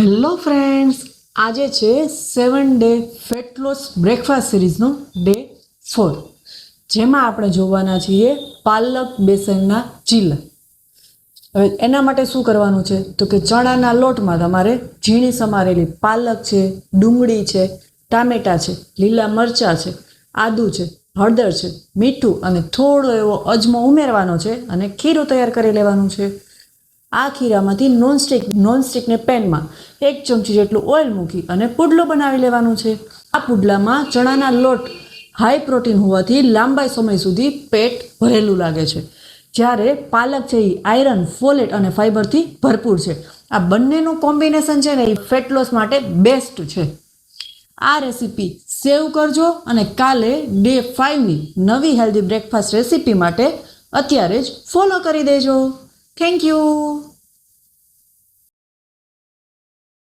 Hello friends, આજે છે 7 day fat loss breakfast સિરીઝનો ડે 4, જેમાં આપણે જોવાના છીએ પાલક બેસનના ચીલા. હવે એના માટે શું કરવાનું છે તો કે ચણાના લોટમાં તમારે ઝીણી સમારેલી પાલક છે, ડુંગળી છે, ટામેટાં છે, લીલા મરચાં છે, આદું છે, હળદર છે, મીઠું અને થોડો એવો અજમો ઉમેરવાનો છે અને ખીરું તૈયાર કરી લેવાનું છે. આ ખીરામાંથી નોનસ્ટિકને પેનમાં 1 ચમચી જેટલું ઓઇલ મૂકી અને પુડલો બનાવી લેવાનું છે. આ પુડલામાં ચણાના લોટ હાઈ પ્રોટીન હોવાથી લાંબા સમય સુધી પેટ ભરેલું લાગે છે, જ્યારે પાલક છે એ આયરન, ફોલેટ અને ફાઇબરથી ભરપૂર છે. આ બંનેનું કોમ્બિનેશન છે ને એ ફેટ લોસ માટે બેસ્ટ છે. આ રેસીપી સેવ કરજો અને કાલે ડે 5ની નવી હેલ્ધી બ્રેકફાસ્ટ રેસીપી માટે અત્યારે જ ફોલો કરી દેજો. Thank you.